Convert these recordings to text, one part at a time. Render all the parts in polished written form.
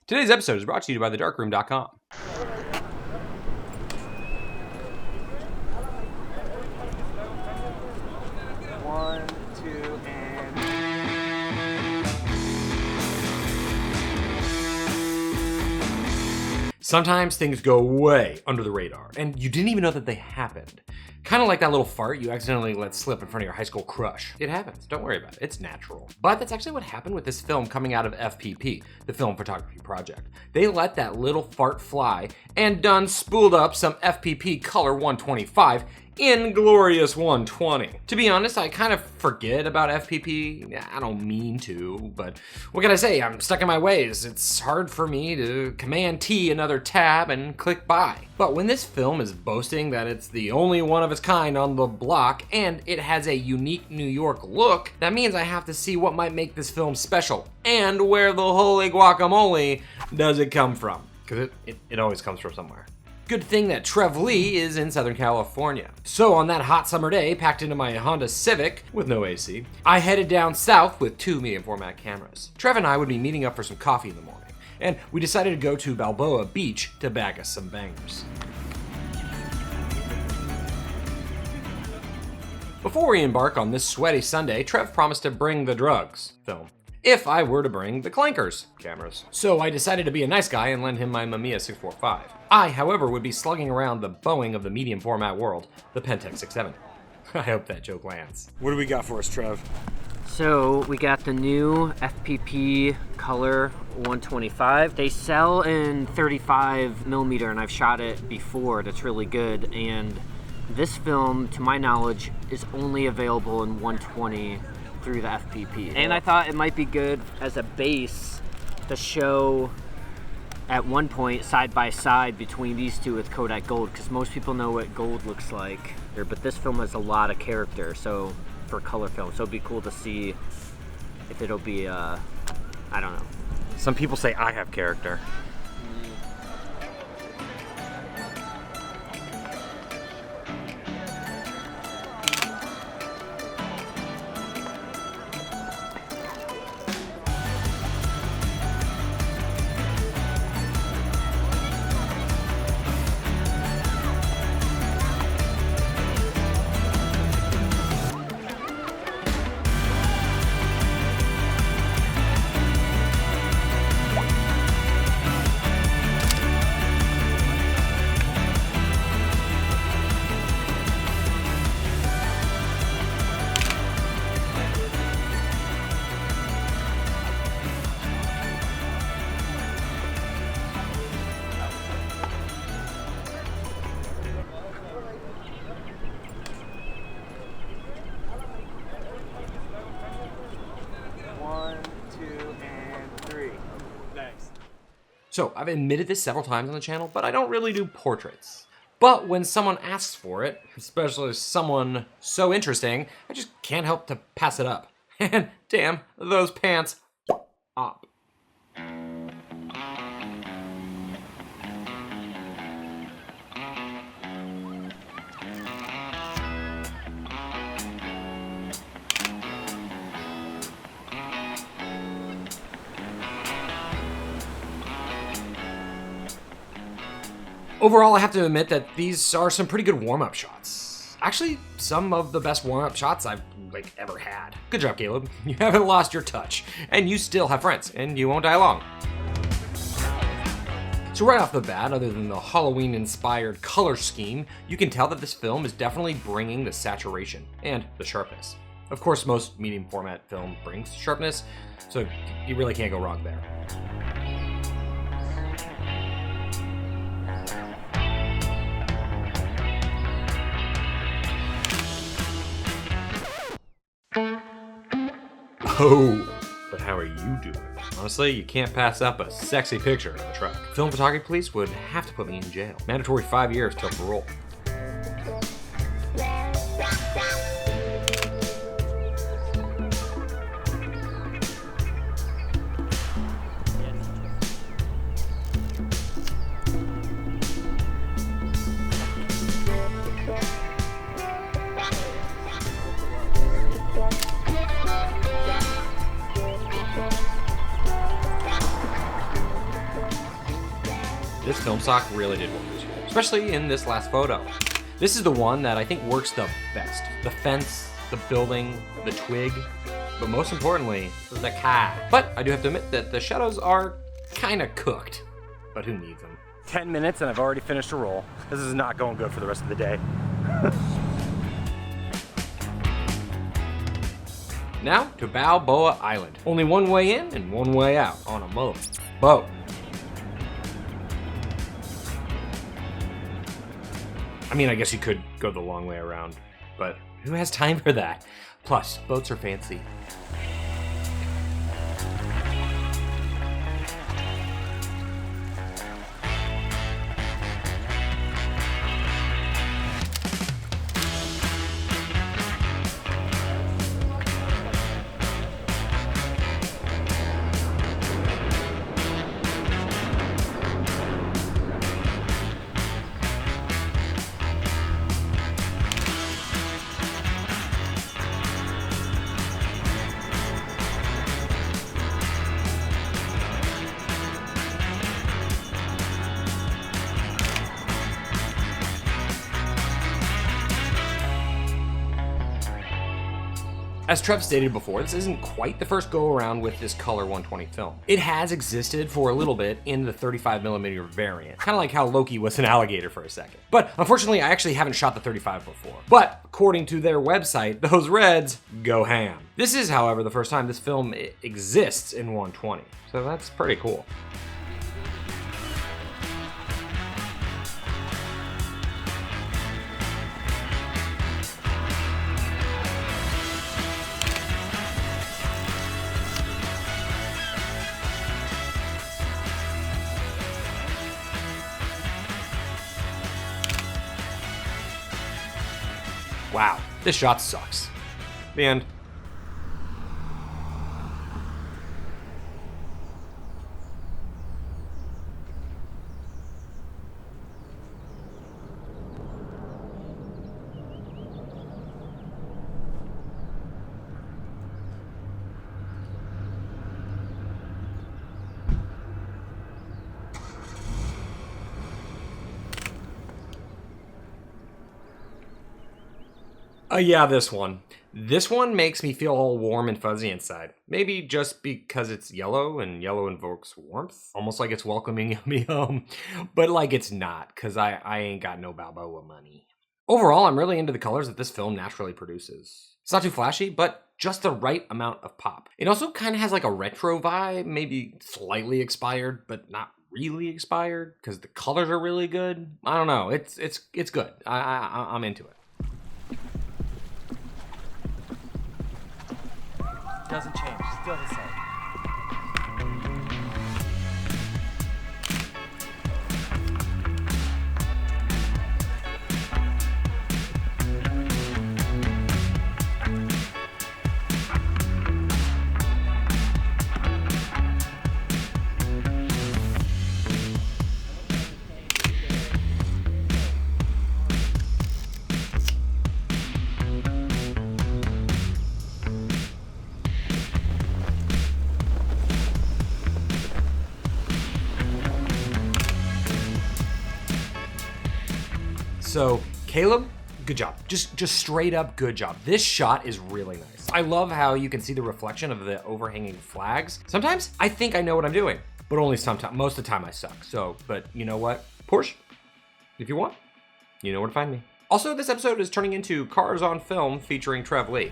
Today's episode is brought to you by thedarkroom.com. One, two, and... Sometimes things go way under the radar, and you didn't even know that they happened. Kind of like that little fart you accidentally let slip in front of your high school crush. It happens, don't worry about it, it's natural. But that's actually what happened with this film coming out of FPP, the Film Photography Project. They let that little fart fly and done spooled up some FPP Color 125 in glorious 120. To be honest, I kind of forget about FPP. I don't mean to, but what can I say? I'm stuck in my ways. It's hard for me to Command T another tab and click buy. But when this film is boasting that it's the only one of its kind on the block and it has a unique New York look, that means I have to see what might make this film special and where the holy guacamole does it come from. Because it always comes from somewhere. Good thing that Trev Lee is in Southern California. So on that hot summer day, packed into my Honda Civic with no AC, I headed down south with 2 medium format cameras. Trev and I would be meeting up for some coffee in the morning, and we decided to go to Balboa Beach to bag us some bangers. Before we embark on this sweaty Sunday, Trev promised to bring the drugs film if I were to bring the clankers cameras. So I decided to be a nice guy and lend him my Mamiya 645. I, however, would be slugging around the Boeing of the medium format world, the Pentax 67. I hope that joke lands. What do we got for us, Trev? So we got the new FPP Color 125. They sell in 35mm, and I've shot it before. That's really good. And this film, to my knowledge, is only available in 120 through the FPP. And I thought it might be good as a base to show at one point side by side between these two with Kodak Gold, because most people know what gold looks like, but this film has a lot of character, so for color film, so it'd be cool to see if it'll be I don't know. Some people say I have character. So, I've admitted this several times on the channel, but I don't really do portraits. But when someone asks for it, especially someone so interesting, I just can't help to pass it up. And damn, those pants up. Overall, I have to admit that these are some pretty good warm-up shots. Actually, some of the best warm-up shots I've ever had. Good job, Caleb. You haven't lost your touch, and you still have friends, and you won't die long. So right off the bat, other than the Halloween-inspired color scheme, you can tell that this film is definitely bringing the saturation and the sharpness. Of course, most medium format film brings sharpness, so you really can't go wrong there. Oh, but how are you doing? Honestly, you can't pass up a sexy picture of a truck. Film photography police would have to put me in jail. Mandatory 5 years till parole. this film stock really did wonders here, especially in this last photo. This is the one that I think works the best. The fence, the building, the twig, but most importantly, the car. But I do have to admit that the shadows are kind of cooked, but who needs them? 10 minutes and I've already finished a roll. This is not going good for the rest of the day. Now to Balboa Island. Only one way in and one way out on a boat. I mean, I guess you could go the long way around, but who has time for that? Plus, boats are fancy. As Trev stated before, this isn't quite the first go around with this Color 120 film. It has existed for a little bit in the 35mm variant, kind of like how Loki was an alligator for a second. But unfortunately, I actually haven't shot the 35 before. But according to their website, those reds go ham. This is, however, the first time this film exists in 120, so that's pretty cool. Wow, this shot sucks. The end. Yeah, this one. This one makes me feel all warm and fuzzy inside. Maybe just because it's yellow and yellow invokes warmth. Almost like it's welcoming me home. But like it's not, because I ain't got no Balboa money. Overall, I'm really into the colors that this film naturally produces. It's not too flashy, but just the right amount of pop. It also kind of has like a retro vibe, maybe slightly expired, but not really expired, because the colors are really good. I don't know, it's good. I'm into it. Doesn't change, still the same. So, Caleb, good job. Just straight up good job. This shot is really nice. I love how you can see the reflection of the overhanging flags. Sometimes I think I know what I'm doing, but only sometimes. Most of the time I suck. So, but you know what? Porsche, if you want, you know where to find me. Also, this episode is turning into Cars on Film featuring Trev Lee.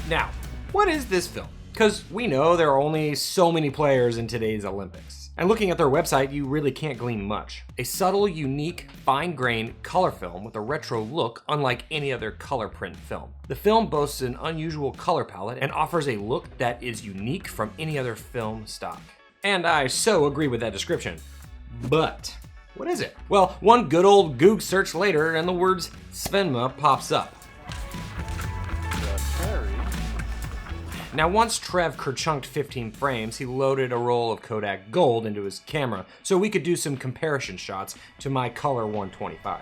Now, what is this film? Because we know there are only so many players in today's Olympics. And looking at their website, you really can't glean much. A subtle, unique, fine-grained color film with a retro look unlike any other color print film. The film boasts an unusual color palette and offers a look that is unique from any other film stock. And I so agree with that description. But what is it? Well, one good old Goog search later and the words Svenma pops up. Now once Trev kerchunked 15 frames, he loaded a roll of Kodak Gold into his camera so we could do some comparison shots to my Color 125.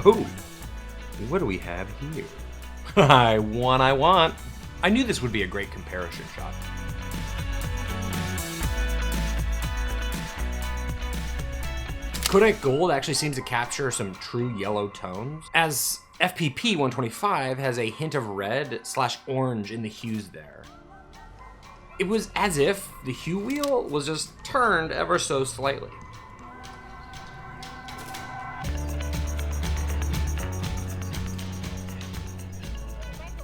Oh, what do we have here? I want. I knew this would be a great comparison shot. Kodak Gold actually seems to capture some true yellow tones, as FPP 125 has a hint of red/orange in the hues there. It was as if the hue wheel was just turned ever so slightly.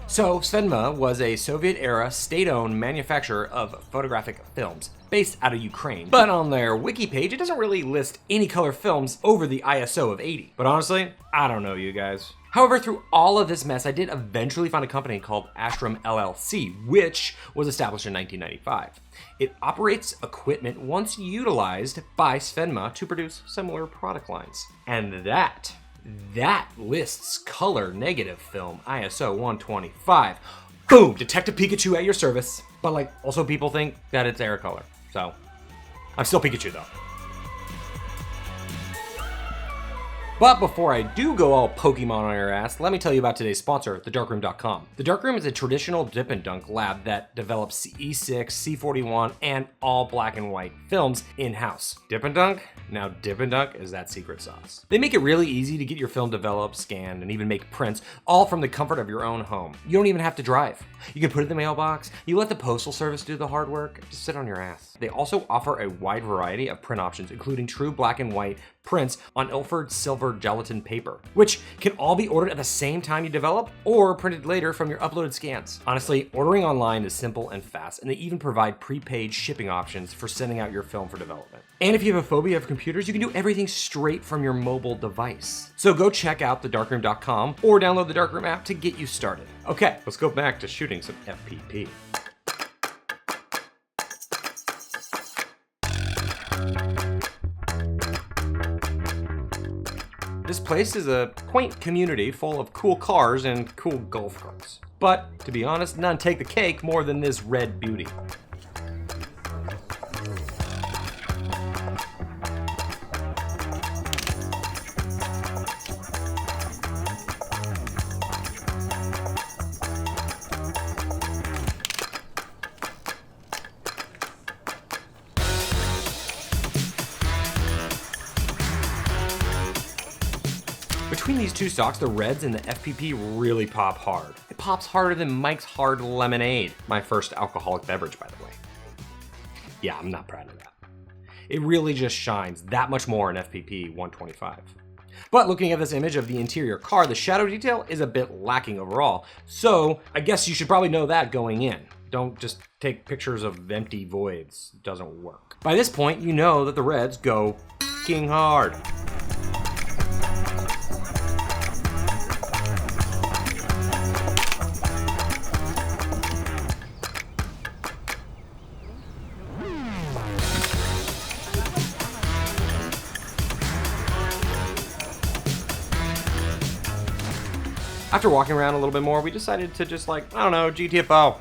So, Svedma was a Soviet-era state-owned manufacturer of photographic films, based out of Ukraine. But on their wiki page, it doesn't really list any color films over the ISO of 80. But honestly, I don't know, you guys. However, through all of this mess, I did eventually find a company called Ashram LLC, which was established in 1995. It operates equipment once utilized by Svedma to produce similar product lines. And that lists color negative film ISO 125. Boom! Detective Pikachu at your service. But like, also people think that it's air color. So, I'm still Pikachu though. But before I do go all Pokemon on your ass, let me tell you about today's sponsor, thedarkroom.com. The Darkroom is a traditional dip and dunk lab that develops E6, C41, and all black and white films in-house. Dip and dunk? Now dip and dunk is that secret sauce. They make it really easy to get your film developed, scanned, and even make prints, all from the comfort of your own home. You don't even have to drive. You can put it in the mailbox, you let the postal service do the hard work, just sit on your ass. They also offer a wide variety of print options, including true black and white prints on Ilford silver gelatin paper, which can all be ordered at the same time you develop or printed later from your uploaded scans. Honestly, ordering online is simple and fast, and they even provide prepaid shipping options for sending out your film for development. And if you have a phobia of computers, you can do everything straight from your mobile device. So go check out thedarkroom.com or download the Darkroom app to get you started. Okay, let's go back to shooting some FPP. This place is a quaint community full of cool cars and cool golf carts. But, to be honest, none take the cake more than this red beauty. Between these two stocks, the reds and the FPP really pop hard. It pops harder than Mike's Hard Lemonade, my first alcoholic beverage, by the way. Yeah, I'm not proud of that. It really just shines that much more in FPP 125. But looking at this image of the interior car, the shadow detail is a bit lacking overall, so I guess you should probably know that going in. Don't just take pictures of empty voids. It doesn't work. By this point, you know that the reds go f***ing hard. After walking around a little bit more, we decided to just GTFO.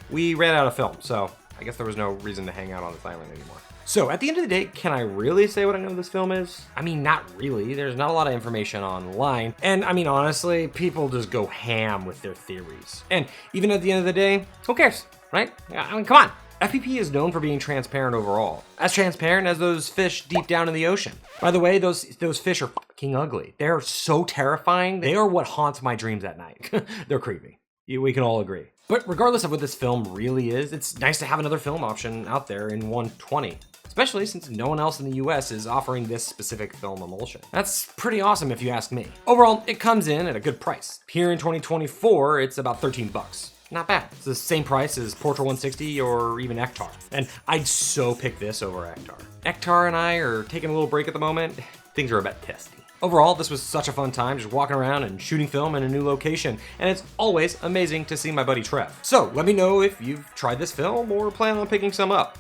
We ran out of film, so I guess there was no reason to hang out on this island anymore. So at the end of the day, can I really say what I know this film is? I mean, not really. There's not a lot of information online. And I mean, honestly, people just go ham with their theories. And even at the end of the day, who cares, right? I mean, come on. FPP is known for being transparent overall. As transparent as those fish deep down in the ocean. By the way, those fish are fucking ugly. They're so terrifying. They are what haunts my dreams at night. They're creepy. We can all agree. But regardless of what this film really is, it's nice to have another film option out there in 120. Especially since no one else in the US is offering this specific film emulsion. That's pretty awesome if you ask me. Overall, it comes in at a good price. Here in 2024, it's about 13 bucks. not bad. It's the same price as Portra 160 or even Ektar. And I'd so pick this over Ektar. Ektar and I are taking a little break at the moment. Things are a bit testy. Overall, this was such a fun time just walking around and shooting film in a new location, and it's always amazing to see my buddy Trev. So let me know if you've tried this film or plan on picking some up.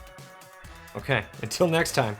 Okay, until next time.